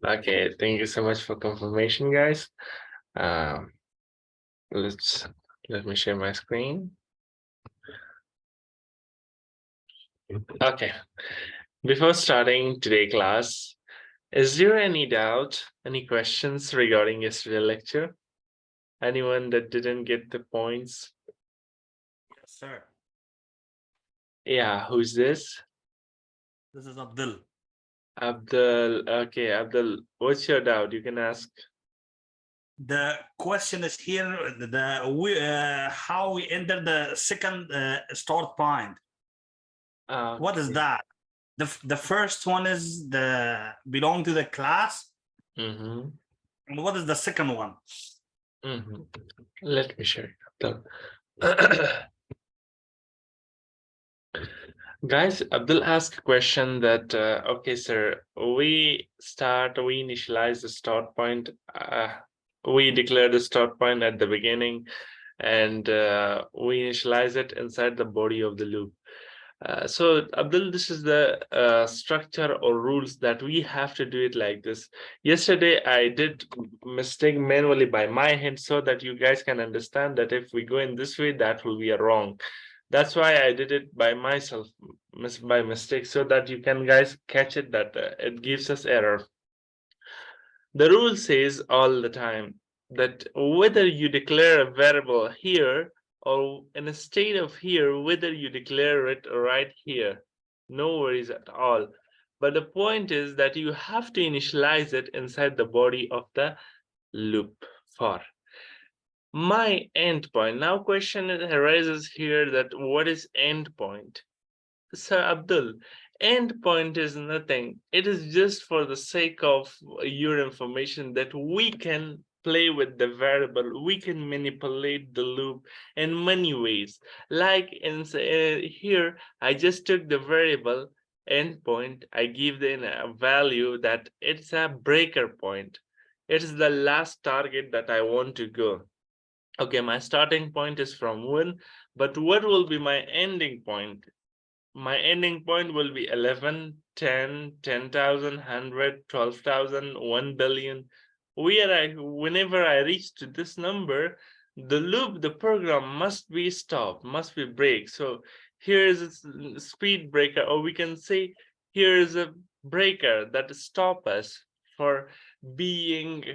Okay, thank you so much for confirmation, guys. Um, let me share my screen. Okay, before starting today class, is there any doubt, any questions regarding yesterday's lecture? Anyone that didn't get the points? Yes, sir. Yeah, who's this? This is Abdul. Abdul. Okay, Abdul, what's your doubt? You can ask. The question is here: how we enter the second start point. What is Okay. that? The first one is the belong to the class, Mm-hmm. and what is the second one? Mm-hmm. Let me share it, Abdul. Guys, Abdul asked a question that, okay, sir, we initialize the start point. We declare the start point at the beginning and we initialize it inside the body of the loop. So Abdul, this is the structure or rules that we have to do it like this. Yesterday, I did mistake manually by my hand so that you guys can understand that if we go in this way, that will be a wrong. That's why I did it by myself, by mistake, so that you can guys catch it that it gives us error. The rule says all the time that whether you declare a variable here or in a state of here, whether you declare it right here, no worries at all. But the point is that you have to initialize it inside the body of the loop for my endpoint. Now question arises here that what is endpoint? Sir Abdul, endpoint is nothing. It is just for the sake of your information that we can play with the variable, we can manipulate the loop in many ways. Like in here, I just took the variable endpoint, I give it a value that it's a breaker point. It's the last target that I want to go. Okay, my starting point is from 1, but what will be my ending point? My ending point will be 11, 10, 10,000, 100, 12,000, 1 billion. Whenever I reach to this number, the loop, the program must be stopped, must be break. So here is a speed breaker, or we can say here is a breaker that stop us for being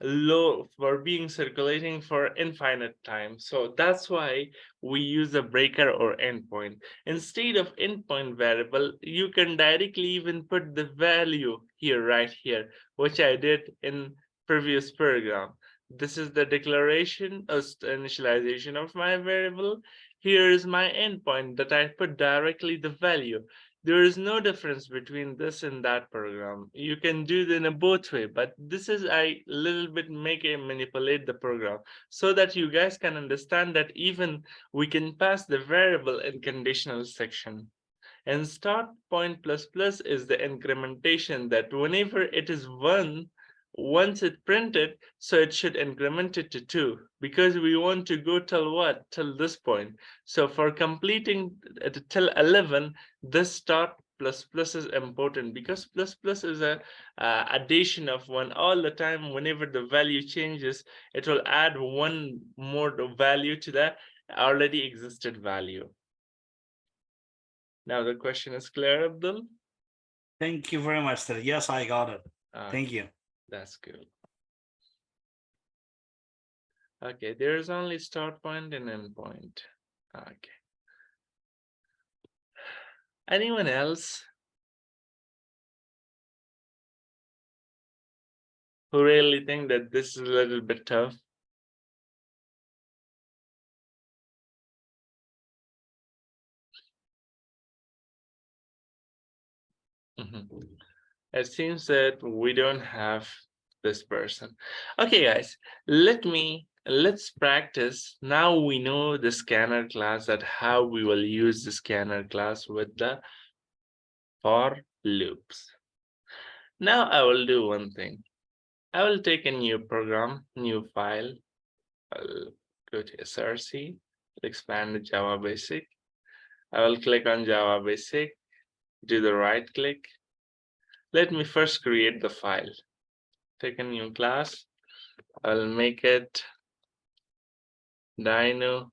low, for being circulating for infinite time. So that's why we use a breaker or endpoint. Instead of endpoint variable, you can directly even put the value here, right here, which I did in previous program. This is the declaration or initialization of my variable. Here is my endpoint that I put directly the value. There is no difference between this and that program. You can do it in a both way, but this is I little bit make it manipulate the program so that you guys can understand that even we can pass the variable in conditional section. And start point plus plus is the incrementation that whenever it is 1, once it printed, so it should increment it to 2 because we want to go till what? Till this point. So for completing till 11, this start plus plus is important because plus plus is a addition of 1 all the time. Whenever the value changes, it will add 1 more value to the already existed value. Now the question is clear, Abdul? Thank you very much, sir. Yes, I got it. Thank you. That's good. Okay, there is only start point and end point. Okay. Anyone else who really think that this is a little bit tough? It seems that we don't have this person. Okay, guys, let's practice. Now we know the scanner class, that how we will use the scanner class with the for loops. Now I will do one thing. I will take a new program, new file. I'll go to src, expand the Java Basic. I will click on Java Basic, do the right click. Let me first create the file. take a new class. I'll make it Dino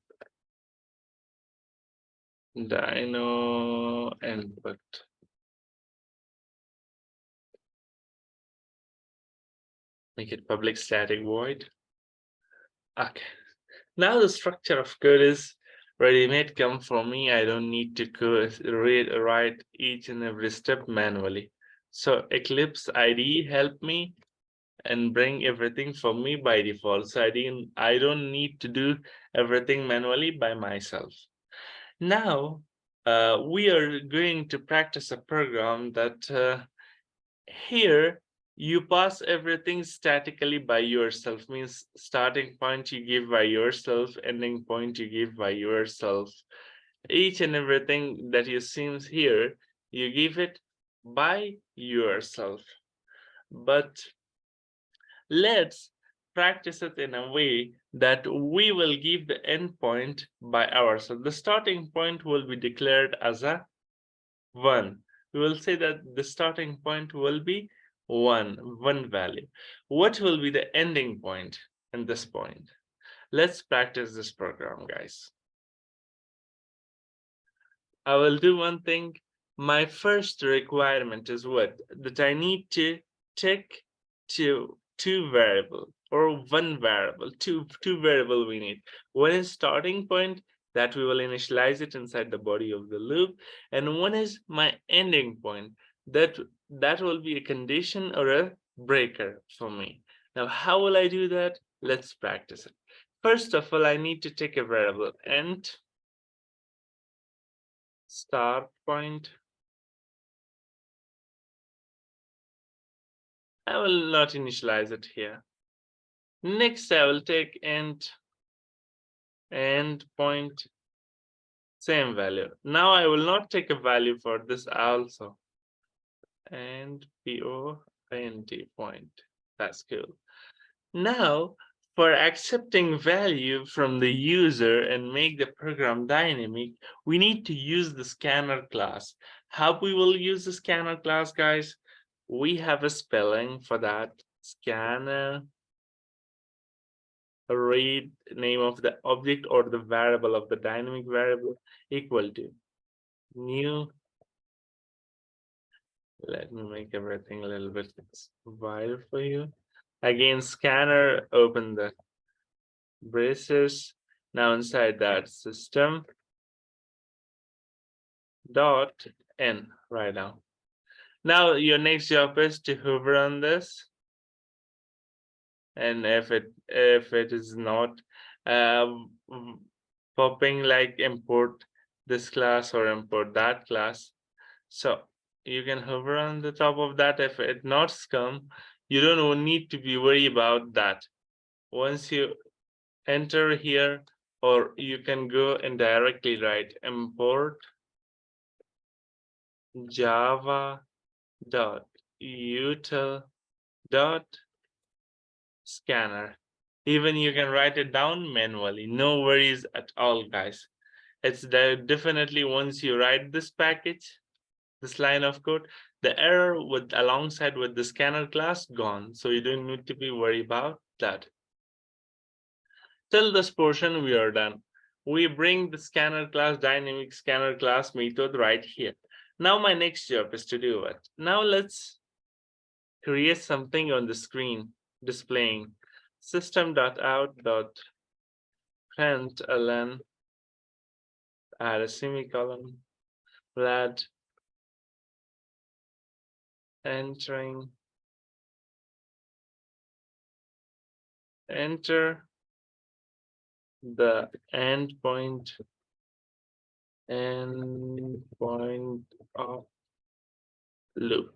input. Make it public static void. Okay. Now the structure of code is ready-made, come from me. I don't need to write each and every step manually. So Eclipse IDE help me and bring everything for me by default. So I don't need to do everything manually by myself. Now we are going to practice a program that here you pass everything statically by yourself, means starting point you give by yourself, ending point you give by yourself. Each and everything that you see here, you give it by yourself. But let's practice it in a way that we will give the endpoint by ourselves. The starting point will be declared as a 1. We will say that the starting point will be one value. What will be the ending point in this point? Let's practice this program, guys. I will do one thing. My first requirement is what? That I need to check two variable or one variable, two variable we need. One is starting point, that we will initialize it inside the body of the loop, and one is my ending point, that will be a condition or a breaker for me. Now how will I do that? Let's practice it. First of all, I need to take a variable int start point. I will not initialize it here. Next, I will take int endpoint, same value. Now I will not take a value for this also. And point. That's cool. Now, for accepting value from the user and make the program dynamic, we need to use the scanner class. How we will use the scanner class, guys? We have a spelling for that. Scanner, read name of the object or the variable of the dynamic variable equal to new. Let me make everything a little bit wider for you. Again, scanner, open the braces. Now inside that system dot n right now. Now your next job is to hover on this, and if it is not popping like import this class or import that class, so you can hover on the top of that. If it not come, you don't need to be worried about that. Once you enter here, or you can go and directly write import java dot util dot scanner. Even you can write it down manually, no worries at all, guys. It's definitely once you write this package, this line of code, the error with alongside with the scanner class gone, so you don't need to be worried about that. Till this portion we are done. We bring the scanner class, dynamic scanner class method right here. Now my next job is to do it. Now let's create something on the screen displaying system.out.println, add a semicolon, lad entering, enter the endpoint of loop.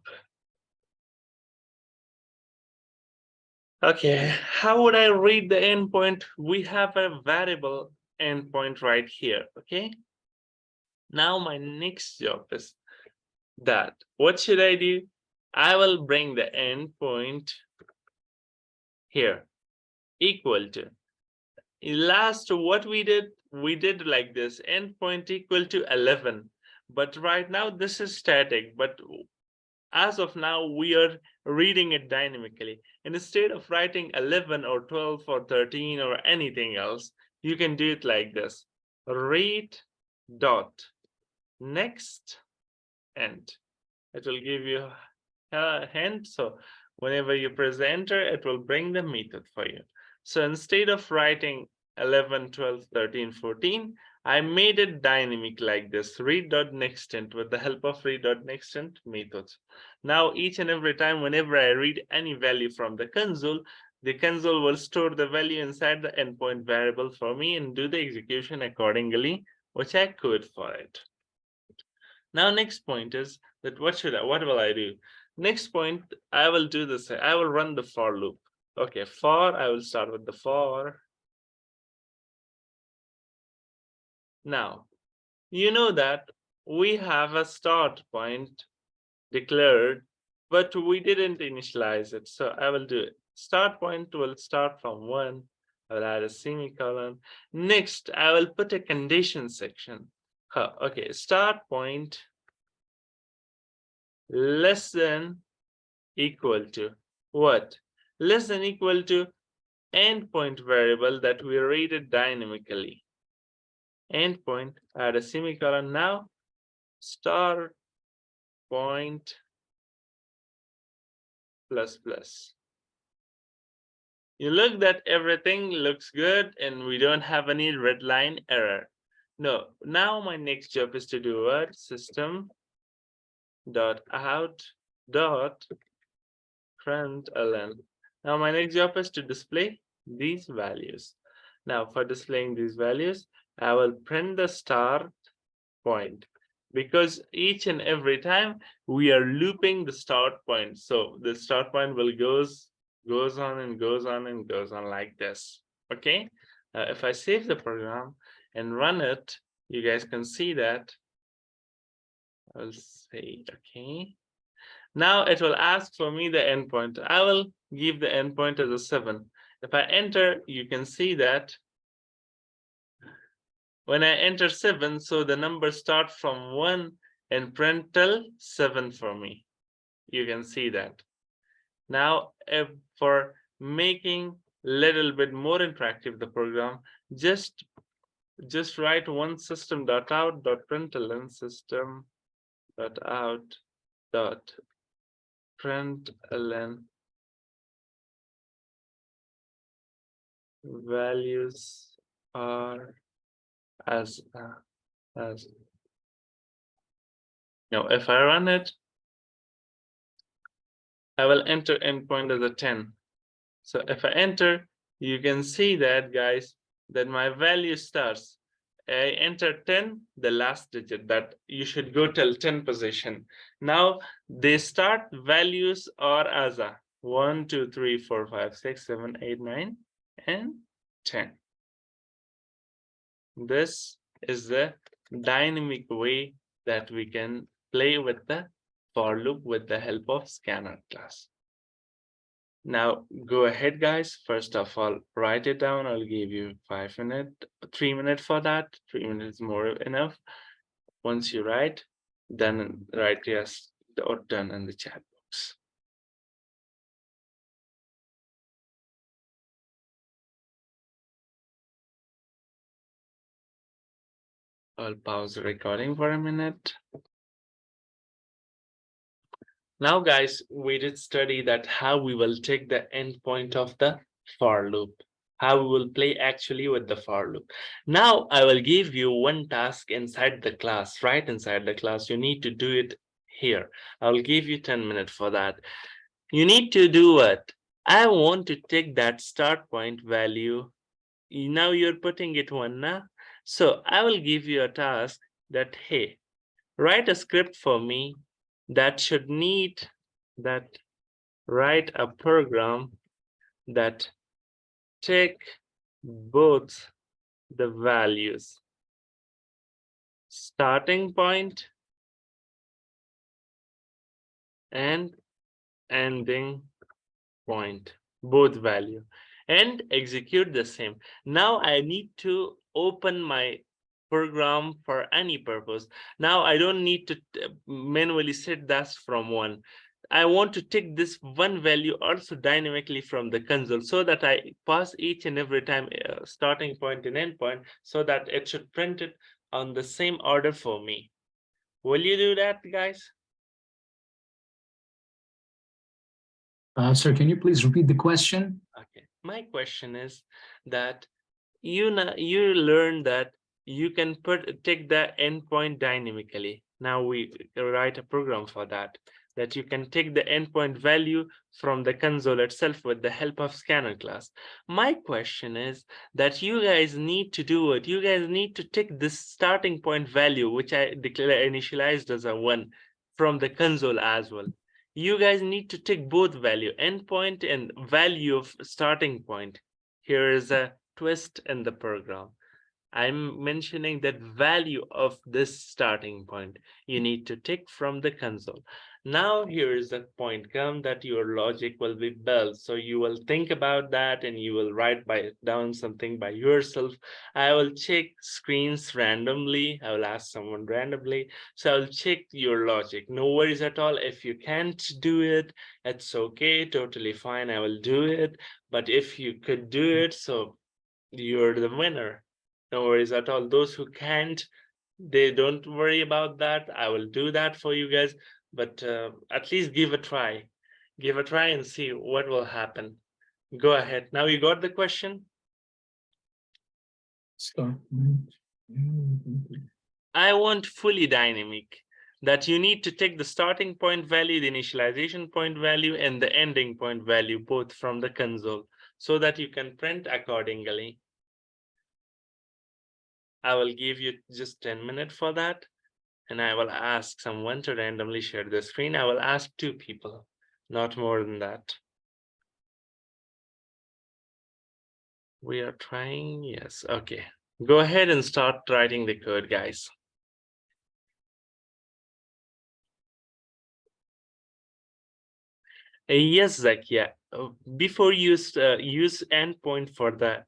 Okay, how would I read the endpoint? We have a variable endpoint right here. Okay, now my next job is that what should I do? I will bring the endpoint here equal to last. What we did like this, endpoint equal to 11, but right now this is static, but as of now, we are reading it dynamically. Instead of writing 11 or 12 or 13 or anything else, you can do it like this. Read dot next end. It will give you a hint. So whenever you press enter, it will bring the method for you. So instead of writing 11, 12, 13, 14, I made it dynamic like this, read.nextInt with the help of read.nextInt methods. Now, each and every time, whenever I read any value from the console will store the value inside the endpoint variable for me and do the execution accordingly, which I code for it. Now, next point is that what will I do? Next point, I will do this. I will run the for loop. Okay, I will start with the for. Now, you know that we have a start point declared, but we didn't initialize it. So I will do it. Start point will start from 1. I will add a semicolon. Next, I will put a condition section. Okay, start point less than equal to what? Less than equal to endpoint variable that we rated dynamically. Endpoint, add a semicolon. Now, start point plus plus. You look that everything looks good and we don't have any red line error. No, now my next job is to do what? System dot out dot println. Now my next job is to display these values. Now for displaying these values, I will print the start point, because each and every time we are looping the start point. So the start point will goes on and goes on and goes on like this. Okay. If I save the program and run it, you guys can see that. I'll say okay. Now it will ask for me the endpoint. I will give the endpoint as a 7. If I enter, you can see that when I enter 7, so the numbers start from 1 and print till 7 for me. You can see that. Now, if for making little bit more interactive the program, just write one system.out.println system.out.println values are as now if I run it, I will enter endpoint as a 10. So if I enter, you can see that, guys, that my value starts. I enter 10, the last digit, that you should go till 10 position. Now they start values are as a 1, 2, 3, 4, 5, 6, 7, 8, 9, and 10. This is the dynamic way that we can play with the for loop with the help of scanner class. Now go ahead, guys. First of all, write it down. I'll give you 5 minutes, 3 minutes for that. 3 minutes more enough. Once you write, then write yes or done in the chat box. I'll pause the recording for a minute. Now, guys, we did study that how we will take the endpoint of the for loop, how we will play actually with the for loop. Now, I will give you one task inside the class, right inside the class. You need to do it here. I'll give you 10 minutes for that. You need to do what? I want to take that start point value. Now you're putting it 1 now. So I will give you a task that, hey, write a script for me that should need that write a program that take both the values starting point and ending point, both value, and execute the same. Now I need to open my program for any purpose. Now I don't need to manually set that from 1. I want to take this one value also dynamically from the console so that I pass each and every time starting point and end point so that it should print it on the same order for me. Will you do that, guys? Sir, can you please repeat the question? Okay. My question is that you learn that you can take the endpoint dynamically. Now we write a program for that you can take the endpoint value from the console itself with the help of scanner class. My question is that you guys need to do it. You guys need to take this starting point value, which I initialized as a 1 from the console as well. You guys need to take both value, endpoint and value of starting point. Here is a twist in the program. I'm mentioning that value of this starting point you need to take from the console. Now here is the point come that your logic will be built. So you will think about that and you will write down something by yourself. I will check screens randomly. I will ask someone randomly. So I'll check your logic. No worries at all. If you can't do it, it's okay, totally fine. I will do it. But if you could do it, so you're the winner. No worries at all. Those who can't, they don't worry about that. I will do that for you guys, but at least give a try. Give a try and see what will happen. Go ahead. Now you got the question? Start. I want fully dynamic, that you need to take the starting point value, the initialization point value, and the ending point value, both from the console, so that you can print accordingly. I will give you just 10 minutes for that. And I will ask someone to randomly share the screen. I will ask 2 people, not more than that. We are trying, yes, okay. Go ahead and start writing the code, guys. Yes, Zakia. Before you use endpoint for the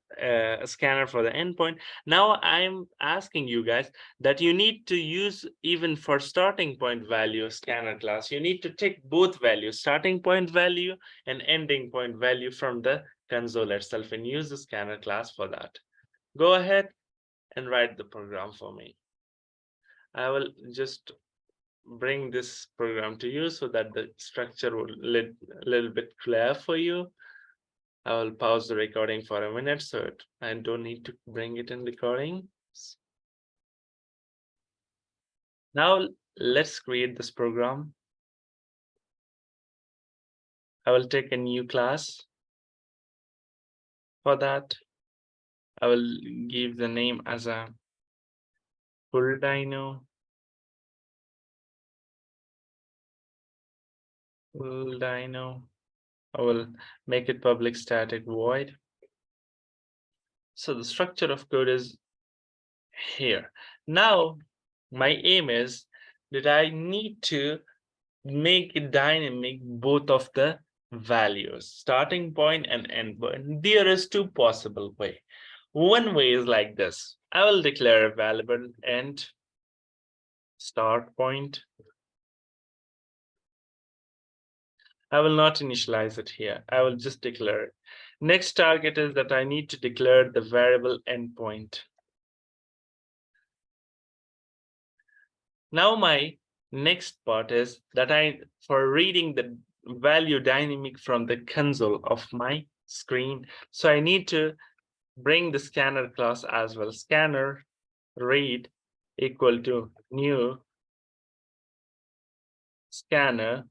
scanner for the endpoint, now I'm asking you guys that you need to use even for starting point value scanner class. You need to take both values, starting point value and ending point value from the console itself and use the scanner class for that. Go ahead and write the program for me. I will just bring this program to you so that the structure will a little bit clear for you. I will pause the recording for a minute so I don't need to bring it in recording. Now let's create this program. I will take a new class. For that, I will give the name as a full dino. Full dino. I will make it public static void. So the structure of code is here. Now, my aim is that I need to make it dynamic both of the values, starting point and end point. There is 2 possible way. One way is like this. I will declare a variable end start point. I will not initialize it here. I will just declare it. Next target is that I need to declare the variable endpoint. Now my next part is that for reading the value dynamic from the console of my screen. So I need to bring the scanner class as well. Scanner read equal to new scanner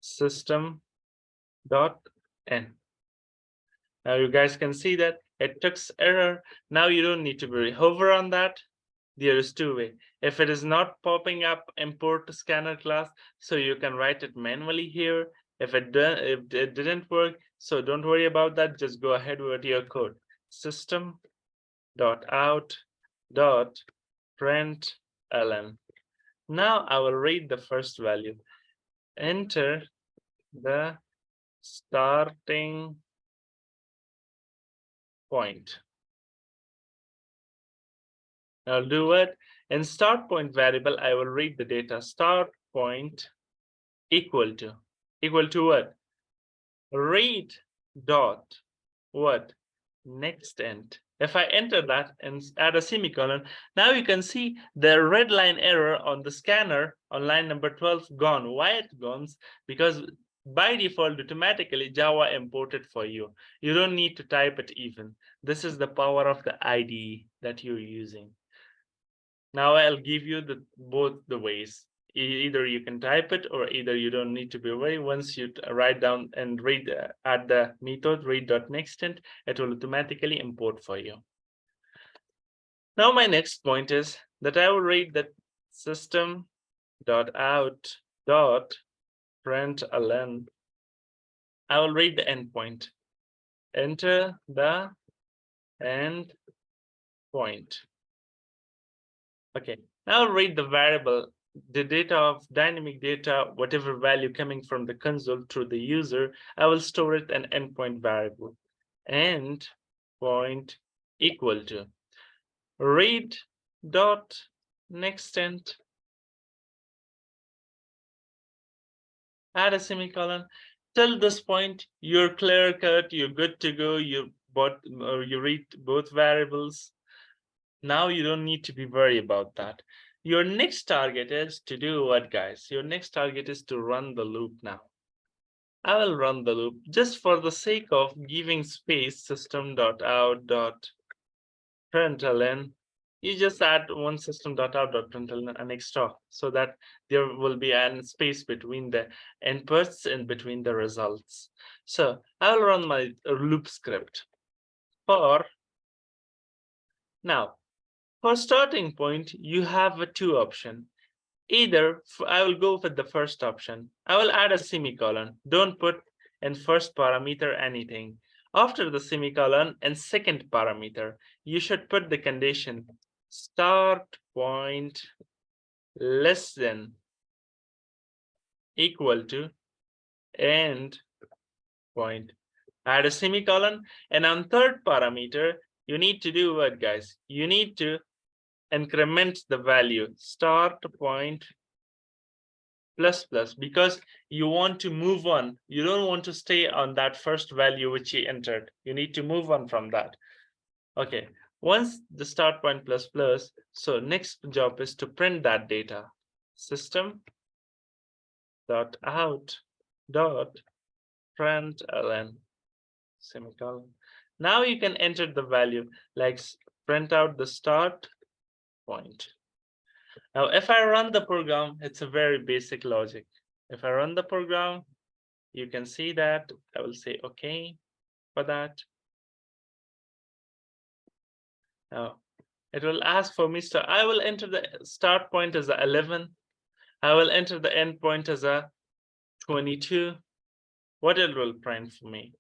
system dot n. Now you guys can see that it took error. Now you don't need to hover on that. There is 2 ways. If it is not popping up, import scanner class, so you can write it manually here. If it didn't work, so don't worry about that. Just go ahead with your code. System dot out dot println. Now I will read the first value. Enter the starting point. I'll do it. In start point variable, I will read the data start point equal to what? Read dot what? Next end. If I enter that and add a semicolon, now you can see the red line error on the scanner on line number 12 gone. Why it gone? Because by default, automatically Java imported for you. You don't need to type it even. This is the power of the IDE that you're using. Now I'll give you both the ways. Either you can type it, or either you don't need to be worried. Once you write down and read add the method read.nextEnd, it will automatically import for you. Now my next point is that I will read that system.out.println. I will read the endpoint. Enter the endpoint. Okay, now I'll read the variable, the data of dynamic data, whatever value coming from the console through the user. I will store it an endpoint variable. Endpoint equal to read dot nextEnd, add a semicolon. Till this point, you're clear cut, you're good to go. You read both variables. Now you don't need to be worried about that. Your next target is to do what, guys? Your next target is to run the loop now. I will run the loop just for the sake of giving space system.out.println. You just add one system.out.println an extra so that there will be a space between the inputs and between the results. So I will run my loop script for now. For starting point, you have two options. Either I will go with the first option. I will add a semicolon. Don't put in first parameter anything. After the semicolon and second parameter, you should put the condition start point less than equal to end point. Add a semicolon, and on third parameter, you need to do what, guys? You need to increment the value start point plus plus, because you want to move on. You don't want to stay on that first value which you entered. You need to move on from that. Okay, once the start point plus plus, so next job is to print that data. System dot out dot println semicolon. Now you can enter the value, like print out the start point. Now, if I run the program, it's a very basic logic. If I run the program, you can see that I will say okay for that. Now, it will ask for me to, I will enter the start point as a 11. I will enter the end point as a 22. What it will print for me?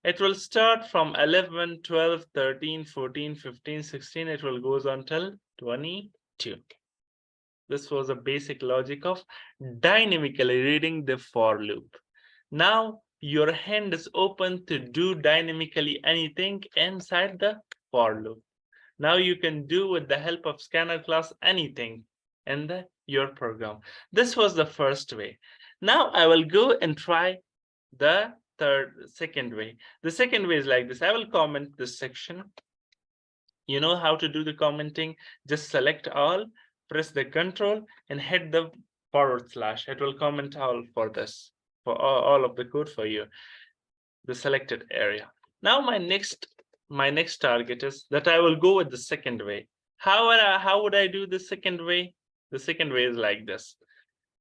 It will start from 11, 12, 13, 14, 15, 16. It will goes on till 22. This was a basic logic of dynamically reading the for loop. Now your hand is open to do dynamically anything inside the for loop. Now you can do with the help of scanner class anything in your program. This was the first way. Now I will go and try the second way. The second way is like this. I will comment this section. You know how to do the commenting. Just select all, press the control and hit the /. It will comment all for this, for all of the code for you, the selected area. Now my next target is that I will go with the second way. How would I do the second way? The second way is like this.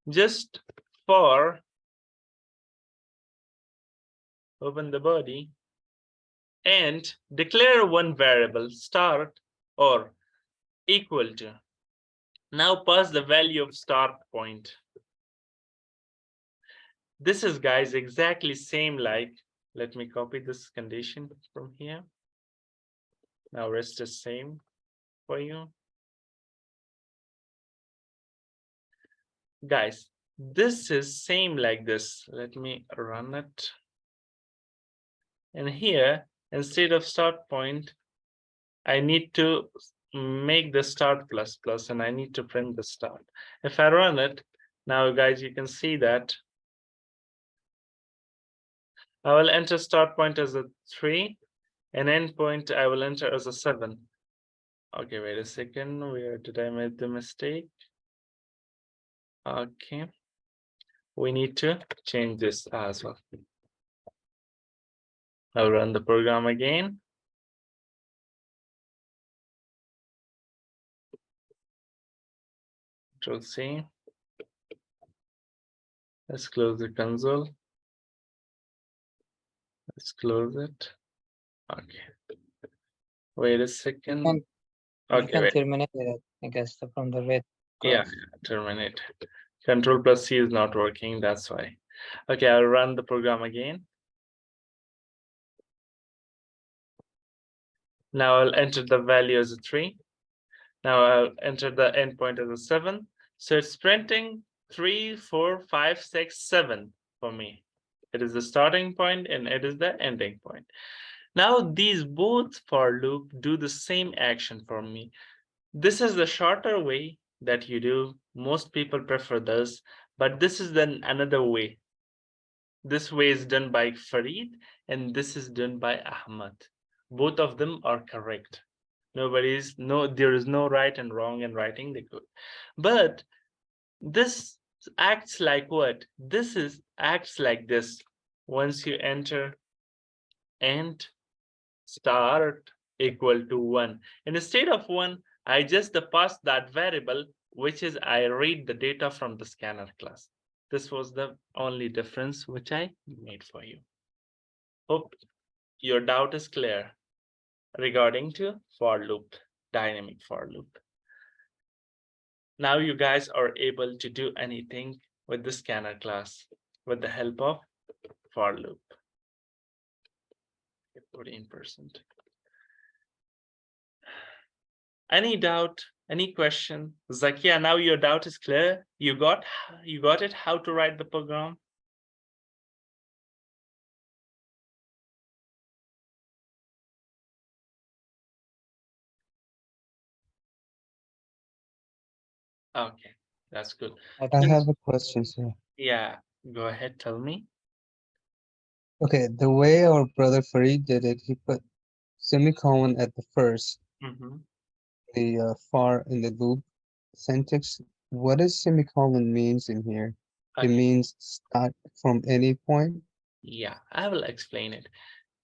Just for open the body and declare one variable start or equal to. Now pass the value of start point. This is, guys, exactly same like, let me copy this condition from here. Now rest is same for you. Guys, this is same like this. Let me run it. And here, instead of start point, I need to make the start plus plus, and I need to print the start. If I run it, Now, guys, you can see that I will enter start point as a 3 and end point I will enter as a 7. Okay, wait a second. Where did I make the mistake? Okay. We need to change this as well. I'll run the program again. Control C. Let's close the console. Let's close it. Okay. Wait a second. You Okay, can wait. terminate it, I guess, from the red Yeah, cross. terminate. Control plus C is not working, that's why. Okay, I'll run the program again. Now I'll enter the value as a 3. Now I'll enter the endpoint as a 7. So it's printing 3, 4, 5, 6, 7 for me. It is the starting point and it is the ending point. Now these both for loop do the same action for me. This is the shorter way that you do. Most people prefer this, but this is then another way. This way is done by Farid and this is done by Ahmad. Both of them are correct. There is no right and wrong in writing the code. But this acts like what? Acts like this. Once you enter and start equal to 1. Instead of 1, I just pass that variable, which is I read the data from the scanner class. This was the only difference which I made for you. Hope your doubt is clear regarding to for loop, dynamic for loop. Now you guys are able to do anything with the scanner class with the help of for loop. 14%. Any doubt? Any question? Zakia, now your doubt is clear. You got it, how to write the program? Okay, that's good. I have a question, sir. Yeah, go ahead, tell me. Okay, the way our brother Farid did it, he put semicolon at the first, the far in the loop syntax. What does semicolon means in here? It Okay. means start from any point. Yeah, I will explain it.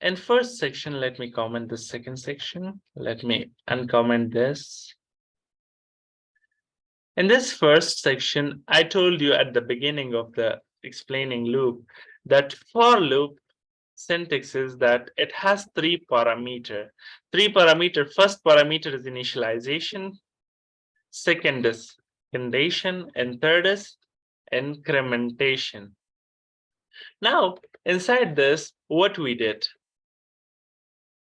In first section, let me comment the second section. Let me uncomment this. In this first section, I told you at the beginning of the explaining loop that for loop syntax is that it has 3 parameter. First parameter is initialization, second is condition, and third is incrementation. Now, inside this, what we did?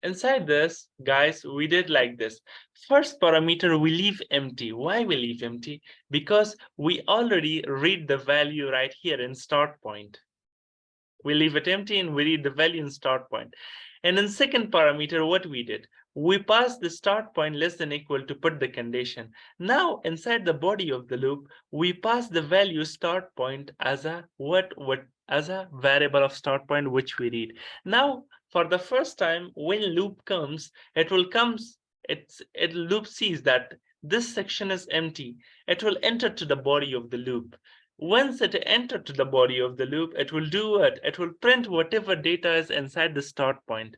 Inside this, guys, we did like this. First parameter, we leave empty. Why we leave empty? Because we already read the value right here in start point. We leave it empty and we read the value in start point. And in second parameter, what we did? We passed the start point less than equal to put the condition. Now, inside the body of the loop, we pass the value start point as a as a variable of start point, which we read. Now, for the first time, when loop comes, loop sees that this section is empty. It will enter to the body of the loop. Once it enters to the body of the loop, it will do what? It will print whatever data is inside the start point.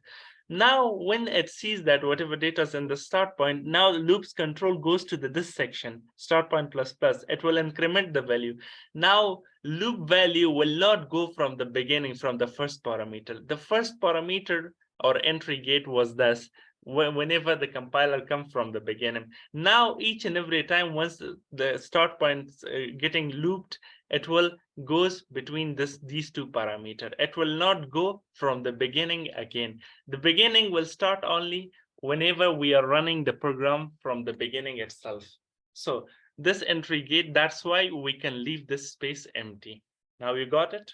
Now, when it sees that whatever data is in the start point, now loop's control goes to this section, start point plus plus. It will increment the value. Now, loop value will not go from the beginning, from the first parameter. The first parameter or entry gate was this. Whenever the compiler comes from the beginning. Now, each and every time, once the start point getting looped, it will goes between these two parameters. It will not go from the beginning again. The beginning will start only whenever we are running the program from the beginning itself. So this entry gate, that's why we can leave this space empty. Now you got it?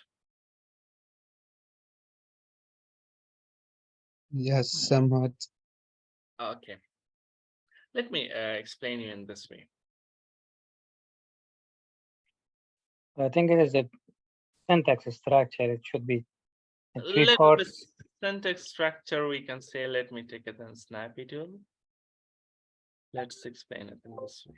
Yes, somewhat. Okay. Let me explain you in this way. I think it is a syntax structure. It should be a Let the three-part. syntax structure, we can say, let me take it and snappy tool. Let's explain it in this way.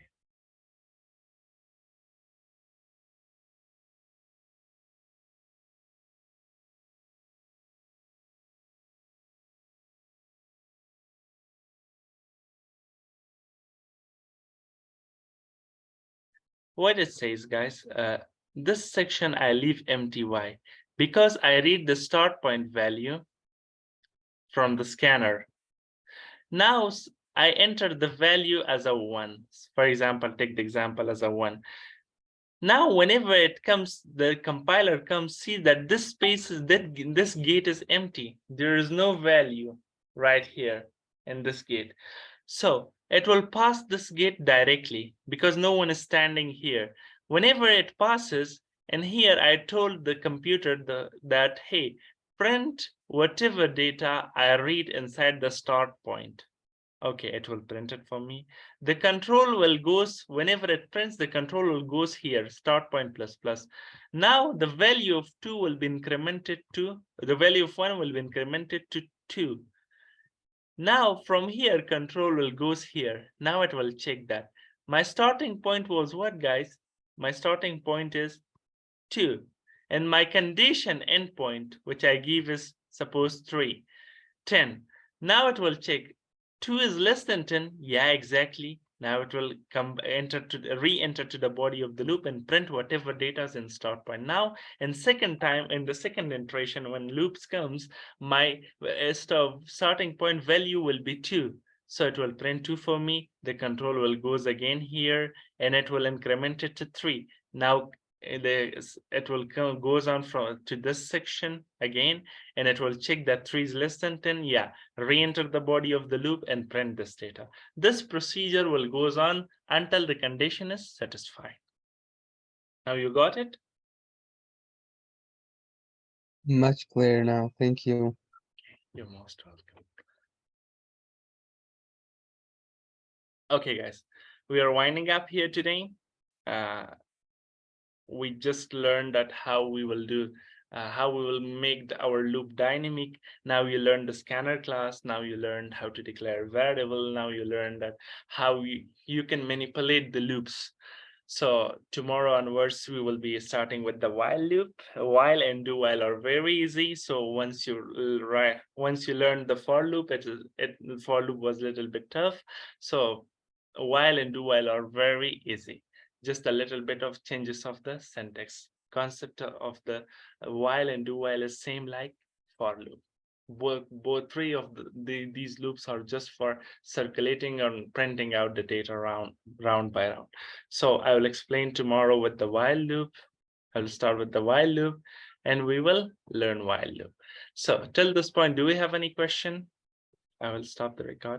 What it says, guys, this section I leave empty. Why? Because I read the start point value from the scanner. Now I enter the value as a 1. For example, take the example as a 1. Now, whenever it comes, the compiler comes, see that this space is that this gate is empty. There is no value right here in this gate. So it will pass this gate directly because no one is standing here. Whenever it passes, and here I told the computer that, hey, print whatever data I read inside the start point. Okay, it will print it for me. The control will goes, whenever it prints, the control will goes here, start point plus plus. Now the value of 2 will be incremented to, the value of 1 will be incremented to 2. Now from here, control will goes here. Now it will check that. My starting point was what, guys? My starting point is 2. And my condition endpoint, which I give is suppose 3, 10. Now it will check 2 is less than 10. Yeah, exactly. Now it will come re-enter to the body of the loop and print whatever data is in start point. Now, in second time, in the second iteration, when loops comes, my starting point value will be 2. So it will print 2 for me. The control will goes again here, and it will increment it to 3. Now it will goes on from to this section again, and it will check that 3 is less than 10. Yeah, re-enter the body of the loop and print this data. This procedure will goes on until the condition is satisfied. Now you got it? Much clearer now. Thank you. You're most welcome. Okay, guys, we are winding up here today. We just learned that how we will do how we will make our loop dynamic. Now you learned the scanner class. Now you learned how to declare variable. Now you learned that how you can manipulate the loops. So tomorrow onwards, we will be starting with the while loop. While and do while are very easy. So once you learn the for loop, the for loop was a little bit tough. So while and do while are very easy. Just a little bit of changes of the syntax. Concept of the while and do while is same like for loop. Both three of these loops are just for circulating and printing out the data round by round. So I will explain tomorrow with the while loop. I will start with the while loop, and we will learn while loop. So till this point, do we have any question? I will stop the record.